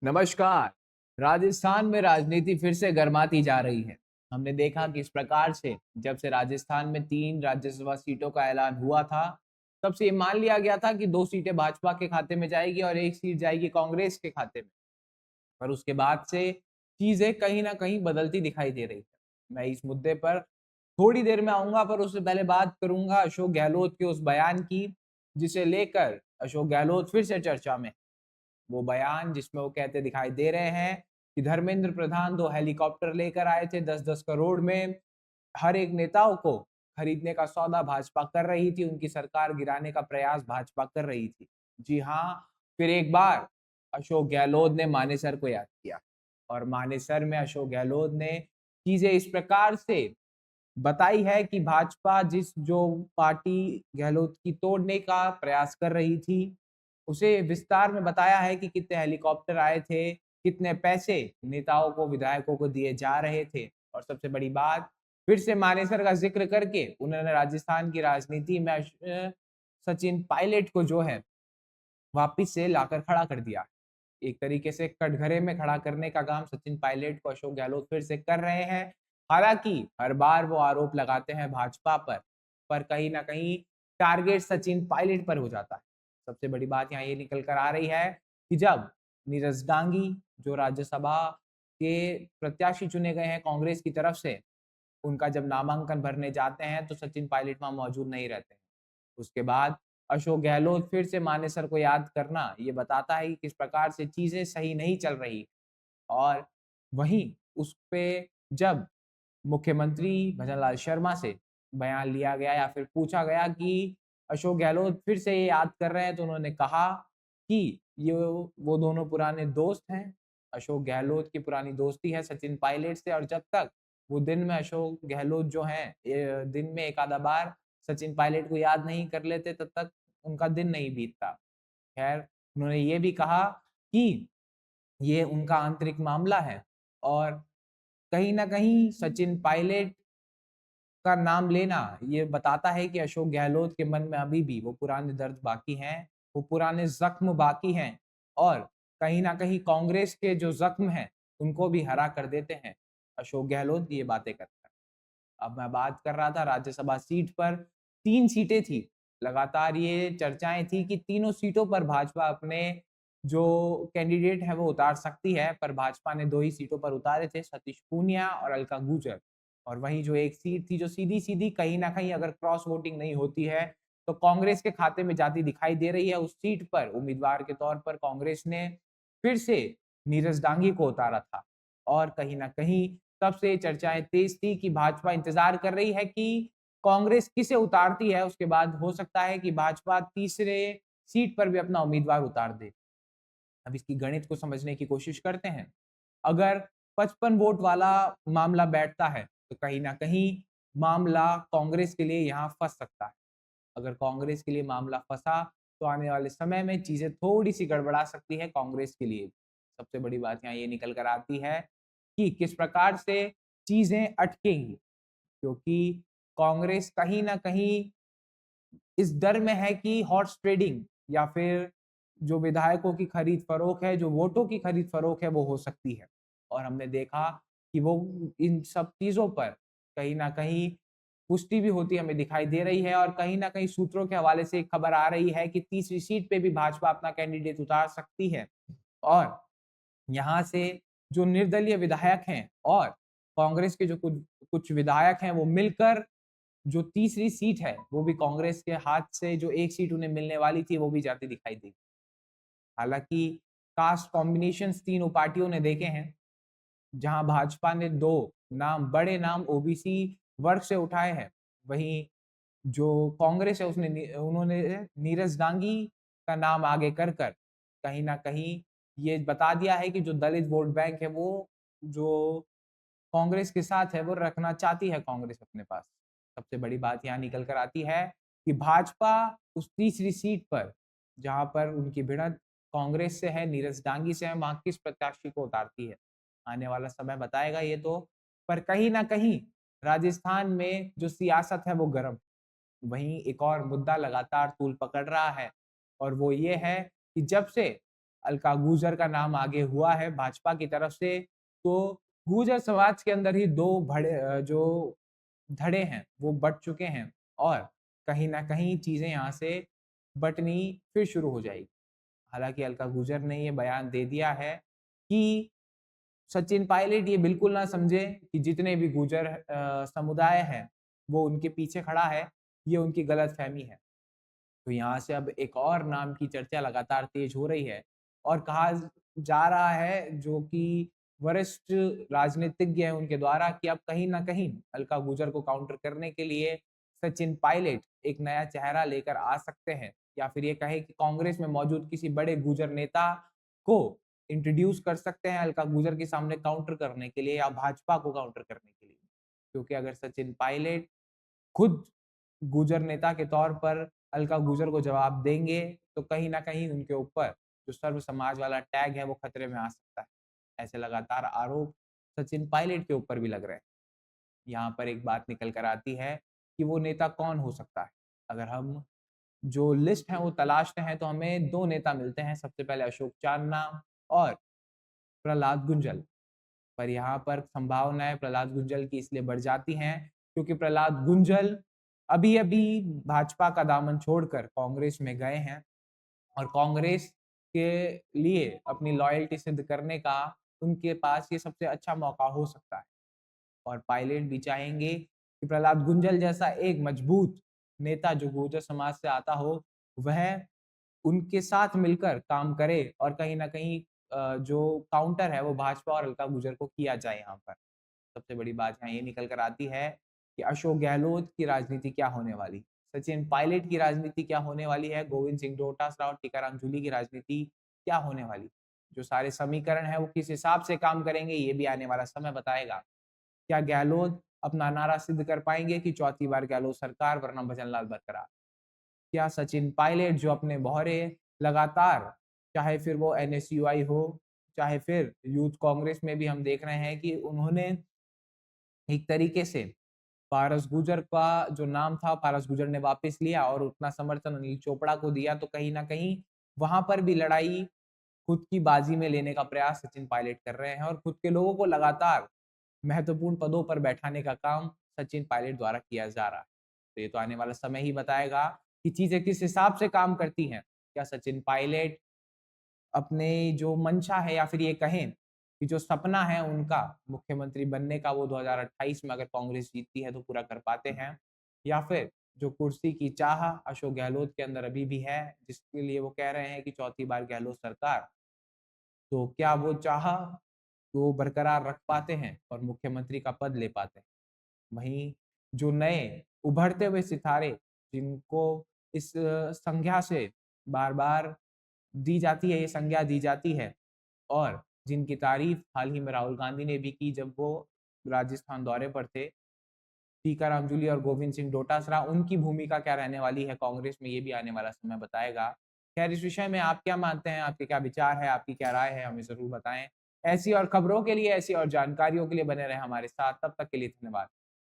नमस्कार। राजस्थान में राजनीति फिर से गर्माती जा रही है। हमने देखा कि इस प्रकार से जब से राजस्थान में 3 राज्यसभा सीटों का ऐलान हुआ था, तब से ये मान लिया गया था कि 2 सीटें भाजपा के खाते में जाएगी और 1 सीट जाएगी कांग्रेस के खाते में। पर उसके बाद से चीज़ें कहीं न कहीं बदलती दिखाई दे रही है। मैं इस मुद्दे पर थोड़ी देर में आऊँगा, पर उससे पहले बात करूँगा अशोक गहलोत के उस बयान की, जिसे लेकर अशोक गहलोत फिर से चर्चा में। वो बयान जिसमें वो कहते दिखाई दे रहे हैं कि धर्मेंद्र प्रधान 2 हेलीकॉप्टर लेकर आए थे 10-10 करोड़ में, हर एक नेताओं को खरीदने का सौदा भाजपा कर रही थी, उनकी सरकार गिराने का प्रयास भाजपा कर रही थी। जी हाँ, फिर एक बार अशोक गहलोत ने मानेसर को याद किया और मानेसर में अशोक गहलोत ने चीज़ें इस प्रकार से बताई है कि भाजपा जो पार्टी गहलोत की तोड़ने का प्रयास कर रही थी, उसे विस्तार में बताया है कि कितने हेलीकॉप्टर आए थे, कितने पैसे नेताओं को, विधायकों को दिए जा रहे थे और सबसे बड़ी बात, फिर से मानेसर का ज़िक्र करके उन्होंने राजस्थान की राजनीति में सचिन पायलट को जो है, वापिस से लाकर खड़ा कर दिया। एक तरीके से कटघरे में खड़ा करने का काम सचिन पायलट को अशोक गहलोत फिर से कर रहे हैं। हालाँकि हर बार वो आरोप लगाते हैं भाजपा पर कहीं न कहीं टारगेट सचिन पायलट पर हो जाता है। सबसे बड़ी बात यहाँ ये निकल कर आ रही है कि जब नीरज डांगी जो राज्यसभा के प्रत्याशी चुने गए हैं कांग्रेस की तरफ से, उनका जब नामांकन भरने जाते हैं तो सचिन पायलट वहाँ मौजूद नहीं रहते हैं। उसके बाद अशोक गहलोत फिर से मानेसर को याद करना, ये बताता है कि किस प्रकार से चीज़ें सही नहीं चल रही और वहीं उस पे जब मुख्यमंत्री भजनलाल शर्मा से बयान लिया गया या फिर पूछा गया कि अशोक गहलोत फिर से ये याद कर रहे हैं, तो उन्होंने कहा कि ये वो दोनों पुराने दोस्त हैं। अशोक गहलोत की पुरानी दोस्ती है सचिन पायलट से और जब तक वो दिन में अशोक गहलोत जो हैं, दिन में एक आधा बार सचिन पायलट को याद नहीं कर लेते, तब तक उनका दिन नहीं बीतता। खैर, उन्होंने ये भी कहा कि ये उनका आंतरिक मामला है और कहीं न कहीं सचिन पायलट का नाम लेना ये बताता है कि अशोक गहलोत के मन में अभी भी वो पुराने दर्द बाकी हैं, वो पुराने ज़ख्म बाकी हैं और कहीं न कहीं कांग्रेस के जो ज़ख्म हैं, उनको भी हरा कर देते हैं। अशोक गहलोत ये बातें करता है। अब मैं बात कर रहा था राज्यसभा सीट पर, 3 सीटें थी। लगातार ये चर्चाएँ थी कि तीनों सीटों पर भाजपा अपने जो कैंडिडेट है वो उतार सकती है, पर भाजपा ने 2 ही सीटों पर उतारे थे, सतीश पूनिया और अलका गुर्जर। और वहीं जो एक सीट थी जो सीधी-सीधी कहीं न कहीं अगर क्रॉस वोटिंग नहीं होती है, तो कांग्रेस के खाते में जाती दिखाई दे रही है। उस सीट पर उम्मीदवार के तौर पर कांग्रेस ने फिर से नीरज डांगी को उतारा था और कहीं न कहीं तब से चर्चाएँ तेज़ थी कि भाजपा इंतज़ार कर रही है कि कांग्रेस किसे उतारती है, उसके बाद हो सकता है कि भाजपा तीसरे सीट पर भी अपना उम्मीदवार उतार दे। अब इसकी गणित को समझने की कोशिश करते हैं। अगर 55 वोट वाला मामला बैठता है, तो कहीं न कहीं मामला कांग्रेस के लिए यहाँ फँस सकता है। अगर कांग्रेस के लिए मामला फँसा, तो आने वाले समय में चीज़ें थोड़ी-सी गड़बड़ा सकती है कांग्रेस के लिए। सबसे बड़ी बात यहाँ ये निकल कर आती है कि किस प्रकार से चीज़ें अटकेंगी, क्योंकि कांग्रेस कहीं न कहीं इस डर में है कि हॉर्स ट्रेडिंग या फिर जो विधायकों की खरीद-फरोख्त है, जो वोटों की खरीद-फरोख्त है, वो हो सकती है। और हमने देखा कि वो इन सब चीज़ों पर कहीं न कहीं पुष्टि भी होती हमें दिखाई दे रही है और कहीं न कहीं सूत्रों के हवाले से एक खबर आ रही है कि तीसरी सीट पे भी भाजपा अपना कैंडिडेट उतार सकती है। और यहाँ से जो निर्दलीय विधायक हैं और कांग्रेस के जो कुछ कुछ विधायक हैं, वो मिलकर जो तीसरी सीट है, वो भी कांग्रेस के हाथ से जो एक सीट उन्हें मिलने वाली थी, वो भी जाती दिखाई देगी। हालाँकि कास्ट कॉम्बिनेशंस तीनों पार्टियों ने देखे हैं, जहाँ भाजपा ने 2 बड़े नाम ओबीसी वर्ग से उठाए हैं। वहीं जो कांग्रेस है उसने उन्होंने नीरज डांगी का नाम आगे कर कहीं न कहीं ये बता दिया है कि जो दलित वोट बैंक है, वो जो कांग्रेस के साथ है, वो रखना चाहती है कांग्रेस अपने पास। सबसे बड़ी बात यहाँ निकल कर आती है कि भाजपा उस तीसरी सीट पर, जहाँ पर उनकी भिड़ंत कांग्रेस से है, नीरज डांगी से है, वहाँ किस प्रत्याशी को उतारती है। आने वाला समय बताएगा ये तो, पर कहीं न कहीं राजस्थान में जो सियासत है वो गरम। वहीं एक और मुद्दा लगातार तूल पकड़ रहा है और वो ये है कि जब से अलका गुर्जर का नाम आगे हुआ है भाजपा की तरफ से। तो गुर्जर समाज के अंदर ही दो जो धड़े हैं वो बँट चुके हैं और कहीं न कहीं चीज़ें यहाँ से बँटनी फिर शुरू हो जाएगी। हालाँकि अलका गुर्जर ने ये बयान दे दिया है कि सचिन पायलट ये बिल्कुल ना समझे कि जितने भी गुर्जर समुदाय है, वो उनके पीछे खड़ा है, ये उनकी गलतफ़हमी है। तो यहाँ से अब एक और नाम की चर्चा लगातार तेज हो रही है और कहा जा रहा है जो कि वरिष्ठ राजनीतिज्ञ हैं उनके द्वारा कि अब कहीं न कहीं अलका गुर्जर को काउंटर करने के लिए सचिन पायलट एक नया चेहरा लेकर आ सकते हैं या फिर ये कहें कि कांग्रेस में मौजूद किसी बड़े गुर्जर नेता को इंट्रोड्यूस कर सकते हैं अलका गुर्जर के सामने काउंटर करने के लिए या भाजपा को काउंटर करने के लिए। क्योंकि अगर सचिन पायलट खुद गुर्जर नेता के तौर पर अलका गुर्जर को जवाब देंगे, तो कहीं न कहीं उनके ऊपर जो सर्व समाज वाला टैग है वो खतरे में आ सकता है। ऐसे लगातार आरोप सचिन पायलट के ऊपर भी लग रहे हैं। यहाँ पर एक बात निकल कर आती है कि वो नेता कौन हो सकता है? अगर हम जो लिस्ट है वो तलाशते हैं तो हमें 2 नेता मिलते हैं। सबसे पहले अशोक चांदना और प्रहलाद गुंजल। पर यहाँ पर संभावनाएँ प्रहलाद गुंजल की इसलिए बढ़ जाती हैं क्योंकि प्रहलाद गुंजल अभी-अभी भाजपा का दामन छोड़कर कांग्रेस में गए हैं और कांग्रेस के लिए अपनी लॉयल्टी सिद्ध करने का उनके पास ये सबसे अच्छा मौका हो सकता है। और पायलट भी चाहेंगे कि प्रहलाद गुंजल जैसा एक मजबूत नेता जो गुर्जर समाज से आता हो, वह उनके साथ मिलकर काम करे और कहीं न कहीं जो काउंटर है वो भाजपा और अलका गुर्जर को किया जाए यहाँ पर। सबसे बड़ी बात यहाँ ये निकल कर आती है कि अशोक गहलोत की राजनीति क्या होने वाली, सचिन पायलट की राजनीति क्या होने वाली है, गोविंद सिंह डोटासरा और टीकाराम जूली की राजनीति क्या होने वाली। जो सारे समीकरण हैं वो किस हिसाब से काम करेंगे ये भी आने वाला समय बताएगा। क्या गहलोत अपना नारा सिद्ध कर पाएँगे कि चौथी बार गहलोत सरकार वरना भजनलाल बरकरार? क्या सचिन पायलट जो अपने बहुरे लगातार चाहे फिर वो एनएसयूआई हो, चाहे फिर यूथ कांग्रेस में भी हम देख रहे हैं कि उन्होंने एक तरीके से पारस गुर्जर का जो नाम था, पारस गुर्जर ने वापस लिया और उतना समर्थन अनिल चोपड़ा को दिया, तो कहीं न कहीं वहाँ पर भी लड़ाई खुद की बाजी में लेने का प्रयास सचिन पायलट कर रहे हैं और खुद के लोगों को लगातार महत्वपूर्ण पदों पर बैठाने का काम सचिन पायलट द्वारा किया जा रहा है। तो ये तो आने वाला समय ही बताएगा कि चीज़ें किस हिसाब से काम करती हैं। क्या सचिन पायलट अपने जो मंशा है या फिर ये कहें कि जो सपना है उनका मुख्यमंत्री बनने का वो 2028 में अगर कांग्रेस जीतती है तो पूरा कर पाते हैं या फिर जो कुर्सी की चाह अशोक गहलोत के अंदर अभी भी है जिसके लिए वो कह रहे हैं कि चौथी बार गहलोत सरकार, तो क्या वो चाह वो बरकरार रख पाते हैं और मुख्यमंत्री का पद ले पाते हैं। वहीं जो नए उभरते हुए सितारे जिनको इस संज्ञा से बार-बार दी जाती है, ये संज्ञा दी जाती है और जिनकी तारीफ हाल ही में राहुल गांधी ने भी की जब वो राजस्थान दौरे पर थे। टीकाराम जूली और गोविंद सिंह डोटासरा, उनकी भूमिका क्या रहने वाली है कांग्रेस में, ये भी आने वाला समय बताएगा। खैर इस विषय में आप क्या मानते हैं? आपके क्या विचार है? आपकी क्या राय है? हमें ज़रूर बताएँ। ऐसी और खबरों के लिए, ऐसी और जानकारियों के लिए बने रहें हमारे साथ। तब तक के लिए धन्यवाद।